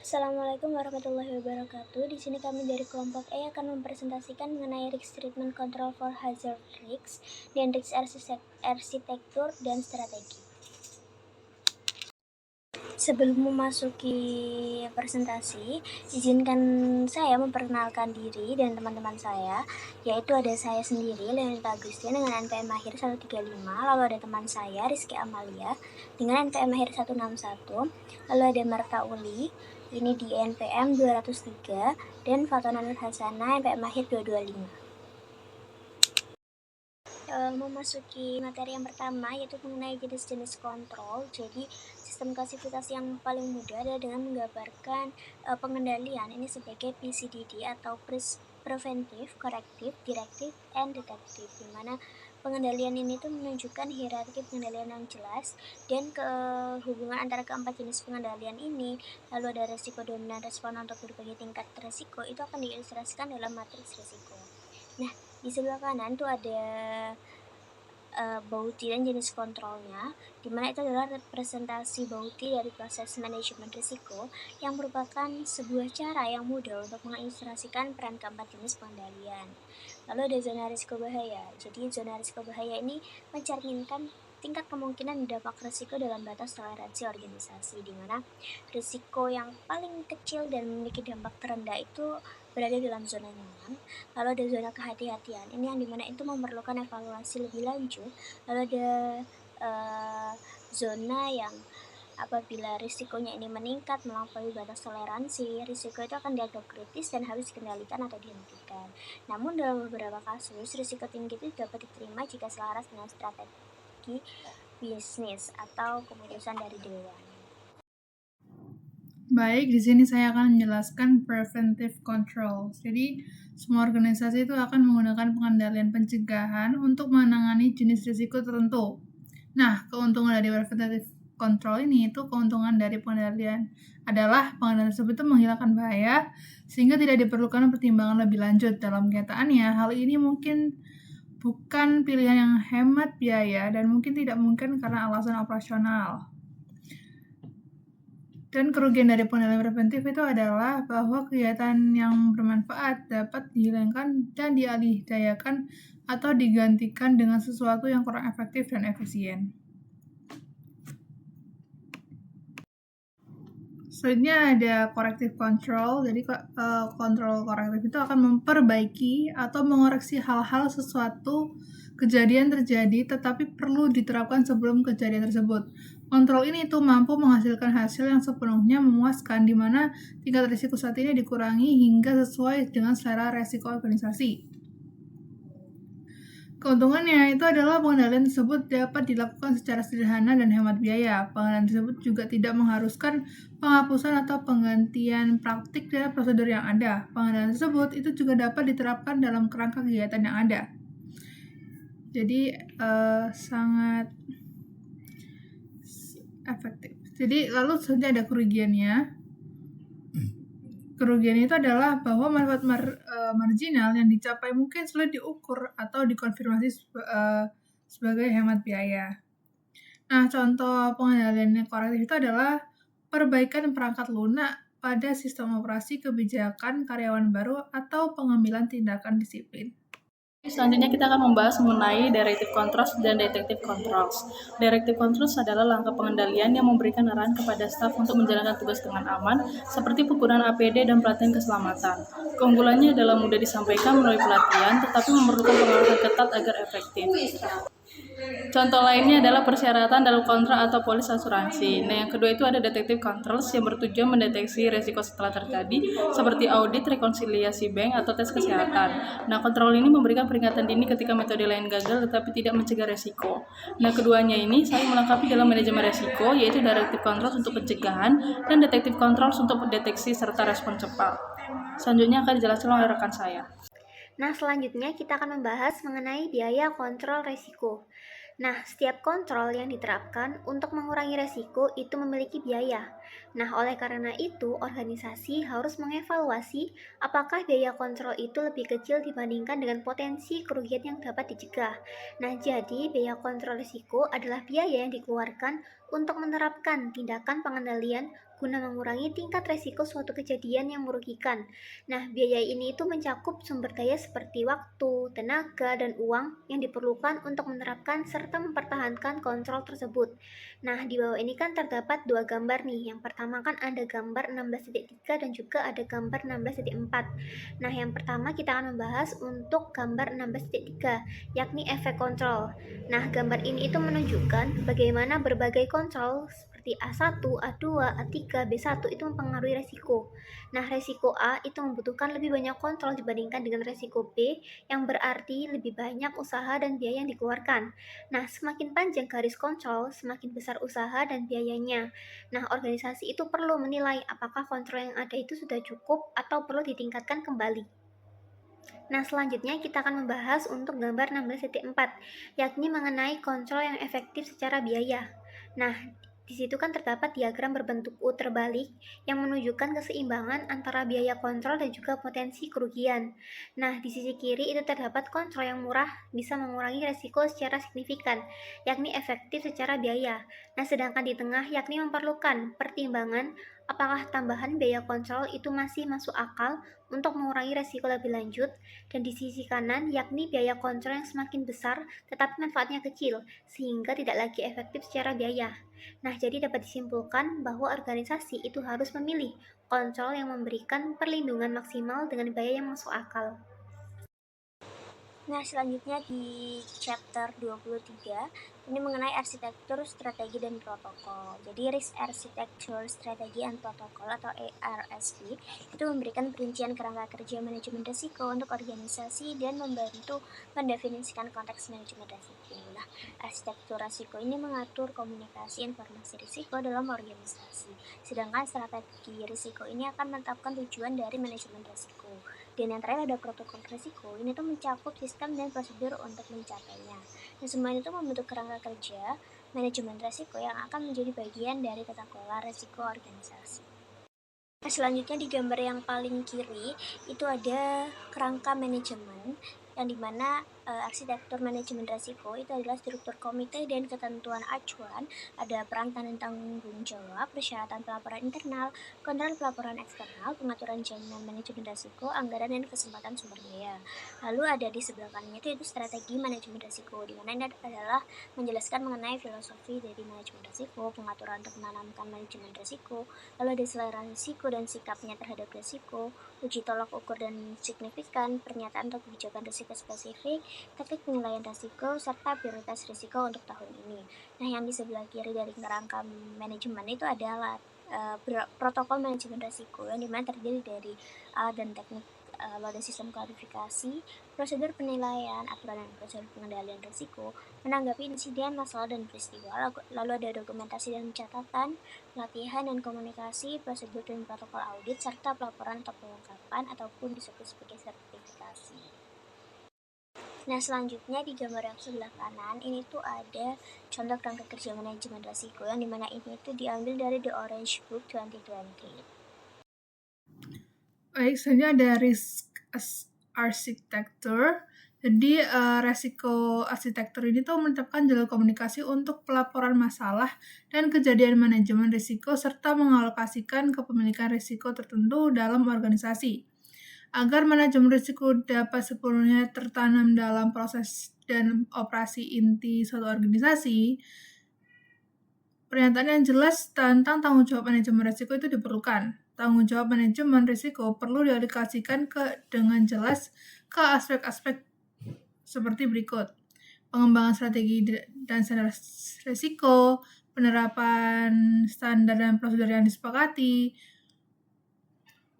Assalamualaikum warahmatullahi wabarakatuh. Di sini kami dari kelompok E akan mempresentasikan mengenai risk treatment control for hazard risks dan risk arsitektur dan strategi. Sebelum memasuki presentasi, izinkan saya memperkenalkan diri dan teman-teman saya, yaitu ada saya sendiri, Leonita Agustin dengan NPM akhir 135, lalu ada teman saya, Rizky Amalia, dengan NPM akhir 161, lalu ada Marta Uli, ini di NPM 203, dan Fatona Nur Hasana, NPM akhir 225. Memasuki materi yang pertama, yaitu mengenai jenis-jenis kontrol. Jadi sistem klasifikasi yang paling mudah adalah dengan menggambarkan pengendalian ini sebagai PCDD atau preventif, korektif, direktif, and detektif, di mana pengendalian ini tuh menunjukkan hierarki pengendalian yang jelas dan hubungan antara keempat jenis pengendalian ini. Lalu ada resiko dominan responan untuk berbagai tingkat resiko, itu akan diilustrasikan dalam matriks resiko. Nah, di sebelah kanan tuh ada Bauti dan jenis kontrolnya, dimana itu adalah representasi Bauti dari proses manajemen risiko yang merupakan sebuah cara yang mudah untuk mengilustrasikan peran keempat jenis pengendalian. Lalu ada zona risiko bahaya. Jadi zona risiko bahaya ini mencerminkan tingkat kemungkinan dampak risiko dalam batas toleransi organisasi, di mana risiko yang paling kecil dan memiliki dampak terendah itu berada dalam zona nyaman. Lalu ada zona kehati-hatian, ini yang dimana itu memerlukan evaluasi lebih lanjut. Lalu ada zona yang apabila risikonya ini meningkat melampaui batas toleransi, risiko itu akan dianggap kritis dan harus dikendalikan atau dihentikan. Namun dalam beberapa kasus, risiko tinggi itu dapat diterima jika selaras dengan strategi bisnis atau keputusan dari dewan. Baik, di sini saya akan menjelaskan preventive control. Jadi, semua organisasi itu akan menggunakan pengendalian pencegahan untuk menangani jenis risiko tertentu. Nah, keuntungan dari preventive control ini itu keuntungan dari pengendalian adalah pengendalian tersebut itu menghilangkan bahaya sehingga tidak diperlukan pertimbangan lebih lanjut. Dalam kenyataannya, hal ini mungkin bukan pilihan yang hemat biaya dan mungkin tidak mungkin karena alasan operasional. Dan kerugian dari pengendalian preventif itu adalah bahwa kegiatan yang bermanfaat dapat dihilangkan dan dialihdayakan atau digantikan dengan sesuatu yang kurang efektif dan efisien. Selanjutnya ada corrective control. Jadi kontrol korektif itu akan memperbaiki atau mengoreksi hal-hal sesuatu kejadian terjadi tetapi perlu diterapkan sebelum kejadian tersebut. Kontrol ini itu mampu menghasilkan hasil yang sepenuhnya memuaskan di mana tingkat risiko saat ini dikurangi hingga sesuai dengan selera risiko organisasi. Keuntungannya itu adalah pengendalian tersebut dapat dilakukan secara sederhana dan hemat biaya. Pengendalian tersebut juga tidak mengharuskan penghapusan atau penggantian praktik dari prosedur yang ada. Pengendalian tersebut itu juga dapat diterapkan dalam kerangka kegiatan yang ada. Jadi sangat efektif. Jadi lalu selanjutnya ada kerugiannya. Kerugian itu adalah bahwa manfaat marginal yang dicapai mungkin sulit diukur atau dikonfirmasi sebagai hemat biaya. Nah, contoh pengendalian yang korektif itu adalah perbaikan perangkat lunak pada sistem operasi kebijakan karyawan baru atau pengambilan tindakan disiplin. Selanjutnya kita akan membahas mengenai directive controls dan detective controls. Directive controls adalah langkah pengendalian yang memberikan arahan kepada staf untuk menjalankan tugas dengan aman, seperti penggunaan APD dan pelatihan keselamatan. Keunggulannya adalah mudah disampaikan melalui pelatihan, tetapi memerlukan pengawasan ketat agar efektif. Contoh lainnya adalah persyaratan dalam kontrak atau polis asuransi. Nah, yang kedua itu ada detective controls yang bertujuan mendeteksi resiko setelah terjadi, seperti audit, rekonsiliasi bank, atau tes kesehatan. Nah, kontrol ini memberikan peringatan dini ketika metode lain gagal tetapi tidak mencegah resiko. Nah, keduanya ini saling melengkapi dalam manajemen resiko, yaitu directive controls untuk pencegahan dan detective controls untuk deteksi serta respon cepat. Selanjutnya akan dijelaskan oleh rekan saya. Nah, selanjutnya kita akan membahas mengenai biaya kontrol resiko. Nah, setiap kontrol yang diterapkan untuk mengurangi resiko itu memiliki biaya. Nah, oleh karena itu, organisasi harus mengevaluasi apakah biaya kontrol itu lebih kecil dibandingkan dengan potensi kerugian yang dapat dicegah. Nah, jadi biaya kontrol resiko adalah biaya yang dikeluarkan untuk menerapkan tindakan pengendalian guna mengurangi tingkat resiko suatu kejadian yang merugikan. Nah, biaya ini itu mencakup sumber daya seperti waktu, tenaga, dan uang yang diperlukan untuk menerapkan serta mempertahankan kontrol tersebut. Nah, di bawah ini kan terdapat dua gambar nih. Yang pertama kan ada gambar 16.3 dan juga ada gambar 16.4. Nah, yang pertama kita akan membahas untuk gambar 16.3, yakni efek kontrol. Nah, gambar ini itu menunjukkan bagaimana berbagai kontrol seperti A1, A2, A3, B1 itu mempengaruhi resiko. Nah, resiko A itu membutuhkan lebih banyak kontrol dibandingkan dengan resiko B, yang berarti lebih banyak usaha dan biaya yang dikeluarkan. Nah, semakin panjang garis kontrol, semakin besar usaha dan biayanya. Nah, organisasi itu perlu menilai apakah kontrol yang ada itu sudah cukup atau perlu ditingkatkan kembali. Nah, selanjutnya kita akan membahas untuk gambar 16.4, yakni mengenai kontrol yang efektif secara biaya. Nah, di situ kan terdapat diagram berbentuk U terbalik yang menunjukkan keseimbangan antara biaya kontrol dan juga potensi kerugian. Nah, di sisi kiri itu terdapat kontrol yang murah bisa mengurangi resiko secara signifikan, yakni efektif secara biaya. Nah, sedangkan di tengah yakni memerlukan pertimbangan apakah tambahan biaya kontrol itu masih masuk akal untuk mengurangi resiko lebih lanjut, dan di sisi kanan yakni biaya kontrol yang semakin besar tetapi manfaatnya kecil sehingga tidak lagi efektif secara biaya. Nah, jadi dapat disimpulkan bahwa organisasi itu harus memilih kontrol yang memberikan perlindungan maksimal dengan biaya yang masuk akal. Nah, selanjutnya di chapter 23, ini mengenai arsitektur, strategi, dan protokol. Jadi, Risk Architecture, Strategi and Protocol atau ARSP itu memberikan perincian kerangka kerja manajemen risiko untuk organisasi dan membantu mendefinisikan konteks manajemen risiko. Nah, arsitektur risiko ini mengatur komunikasi informasi risiko dalam organisasi. Sedangkan strategi risiko ini akan menetapkan tujuan dari manajemen risiko. Dan yang terakhir ada protokol risiko, ini tuh mencakup sistem dan prosedur untuk mencapainya. Dan semua itu membentuk kerangka kerja manajemen risiko yang akan menjadi bagian dari tata kelola risiko organisasi. Nah, selanjutnya di gambar yang paling kiri itu ada kerangka manajemen yang dimana arsitektur manajemen risiko itu adalah struktur komite dan ketentuan acuan, ada peran dan tanggung jawab, persyaratan pelaporan internal, kontrol pelaporan eksternal, pengaturan jaminan manajemen risiko, anggaran dan kesempatan sumber daya. Lalu ada di sebelah kanannya itu strategi manajemen risiko, di mana ini adalah menjelaskan mengenai filosofi dari manajemen risiko, pengaturan untuk menanamkan manajemen risiko, lalu ada selera risiko dan sikapnya terhadap risiko, uji tolak ukur dan signifikan, pernyataan atau kebijakan risiko spesifik, teknik penilaian risiko, serta prioritas risiko untuk tahun ini. Nah, yang di sebelah kiri dari kerangka manajemen itu adalah protokol manajemen risiko yang dimana terdiri dari alat dan teknik, lalu ada sistem klarifikasi, prosedur penilaian, aturan dan prosedur pengendalian risiko, menanggapi insiden, masalah, dan peristiwa, lalu ada dokumentasi dan catatan, pelatihan dan komunikasi, prosedur dan protokol audit, serta pelaporan atau pengungkapan ataupun disebut sebagai sertifikasi. Nah, selanjutnya di gambar yang sebelah kanan ini tuh ada contoh kerangka kerja manajemen risiko yang dimana ini tuh diambil dari The Orange Book 2020. Baik, selanjutnya ada risk architecture. Jadi resiko arsitektur ini tuh menetapkan jalur komunikasi untuk pelaporan masalah dan kejadian manajemen risiko serta mengalokasikan kepemilikan risiko tertentu dalam organisasi. Agar manajemen risiko dapat sepenuhnya tertanam dalam proses dan operasi inti suatu organisasi, pernyataan yang jelas tentang tanggung jawab manajemen risiko itu diperlukan. Tanggung jawab manajemen risiko perlu dialokasikan dengan jelas ke aspek-aspek seperti berikut: pengembangan strategi dan standar risiko, penerapan standar dan prosedur yang disepakati,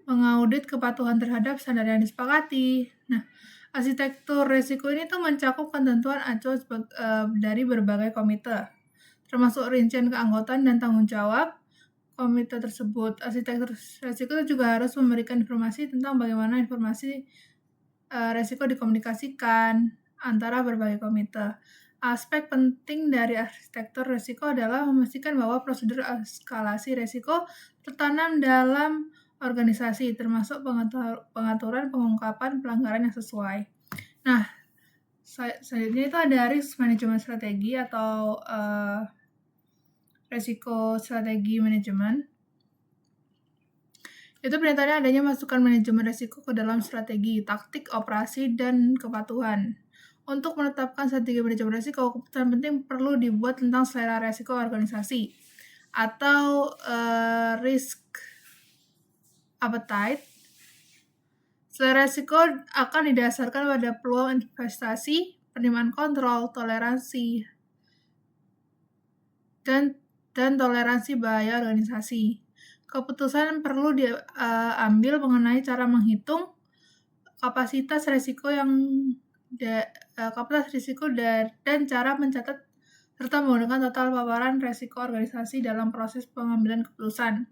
mengaudit kepatuhan terhadap standar yang disepakati. Nah, arsitektur risiko ini tuh mencakup ketentuan acuan dari berbagai komite, termasuk rincian keanggotaan dan tanggung jawab komite tersebut. Arsitektur risiko itu juga harus memberikan informasi tentang bagaimana informasi risiko dikomunikasikan antara berbagai komite. Aspek penting dari arsitektur risiko adalah memastikan bahwa prosedur eskalasi risiko tertanam dalam organisasi, termasuk pengaturan pengungkapan pelanggaran yang sesuai. Nah, selanjutnya itu ada risk management strategi atau risiko strategi manajemen. Itu pernyataannya adanya masukan manajemen risiko ke dalam strategi, taktik, operasi, dan kepatuhan. Untuk menetapkan strategi manajemen risiko, keputusan penting perlu dibuat tentang selera risiko organisasi atau risk appetite. Selera risiko akan didasarkan pada peluang investasi, penerimaan kontrol, toleransi, dan toleransi bahaya organisasi. Keputusan perlu diambil mengenai cara menghitung kapasitas risiko dan cara mencatat serta menggunakan total paparan risiko organisasi dalam proses pengambilan keputusan.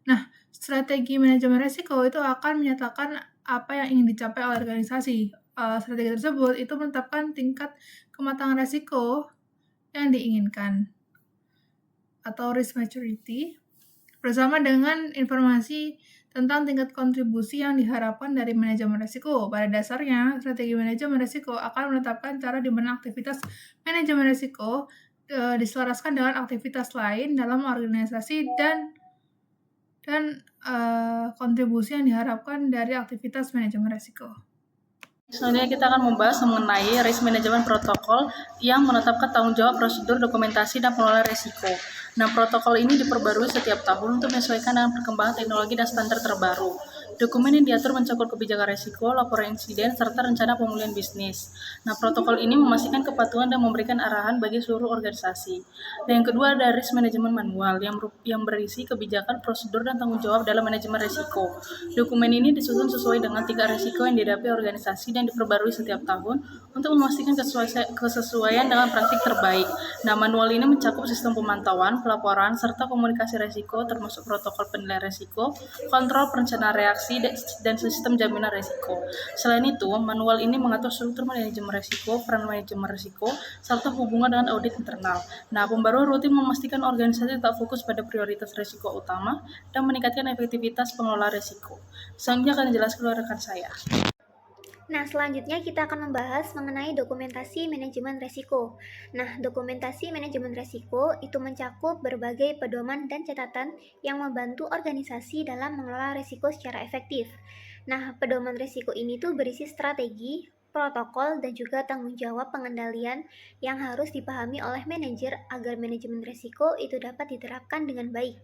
Nah, strategi manajemen risiko itu akan menyatakan apa yang ingin dicapai oleh organisasi. Strategi tersebut itu menetapkan tingkat kematangan risiko yang diinginkan atau risk maturity bersama dengan informasi tentang tingkat kontribusi yang diharapkan dari manajemen risiko. Pada dasarnya, strategi manajemen risiko akan menetapkan cara di mana aktivitas manajemen risiko diselaraskan dengan aktivitas lain dalam organisasi dan kontribusi yang diharapkan dari aktivitas manajemen risiko. Selanjutnya kita akan membahas mengenai risk management protokol yang menetapkan tanggung jawab prosedur, dokumentasi, dan pengelolaan risiko. Nah, protokol ini diperbarui setiap tahun untuk menyesuaikan dengan perkembangan teknologi dan standar terbaru. Dokumen yang diatur mencakup kebijakan risiko, laporan insiden, serta rencana pemulihan bisnis. Nah, protokol ini memastikan kepatuhan dan memberikan arahan bagi seluruh organisasi. Dan yang kedua ada risk management manual yang berisi kebijakan, prosedur, dan tanggung jawab dalam manajemen risiko. Dokumen ini disusun sesuai dengan tingkat risiko yang dihadapi organisasi dan diperbarui setiap tahun untuk memastikan kesesuaian dengan praktik terbaik. Nah, manual ini mencakup sistem pemantauan, pelaporan, serta komunikasi risiko termasuk protokol penilaian risiko, kontrol perencanaan reaksi, dan sistem jaminan risiko. Selain itu, manual ini mengatur struktur manajemen risiko, peran manajemen risiko, serta hubungan dengan audit internal. Nah, pembaruan rutin memastikan organisasi tetap fokus pada prioritas risiko utama dan meningkatkan efektivitas pengelola risiko. Selanjutnya akan dijelaskan oleh rekan saya. Nah, selanjutnya kita akan membahas mengenai dokumentasi manajemen risiko. Nah, dokumentasi manajemen risiko itu mencakup berbagai pedoman dan catatan yang membantu organisasi dalam mengelola risiko secara efektif. Nah, pedoman risiko ini tuh berisi strategi, protokol, dan juga tanggung jawab pengendalian yang harus dipahami oleh manajer agar manajemen risiko itu dapat diterapkan dengan baik.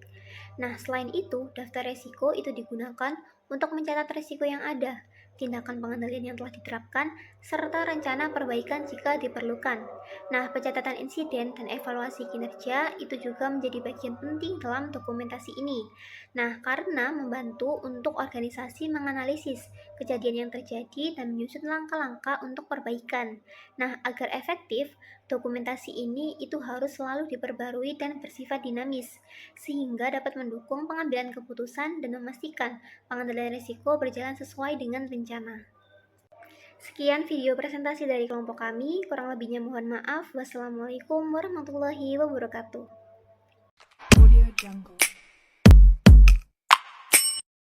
Nah, selain itu, daftar risiko itu digunakan untuk mencatat risiko yang ada, tindakan pengendalian yang telah diterapkan, serta rencana perbaikan jika diperlukan. Nah, pencatatan insiden dan evaluasi kinerja itu juga menjadi bagian penting dalam dokumentasi ini. Nah, karena membantu untuk organisasi menganalisis kejadian yang terjadi dan menyusun langkah-langkah untuk perbaikan. Nah, agar efektif, dokumentasi ini itu harus selalu diperbarui dan bersifat dinamis, sehingga dapat mendukung pengambilan keputusan dan memastikan pengendalian risiko berjalan sesuai dengan rencana. Sekian video presentasi dari kelompok kami, kurang lebihnya mohon maaf. Wassalamualaikum warahmatullahi wabarakatuh.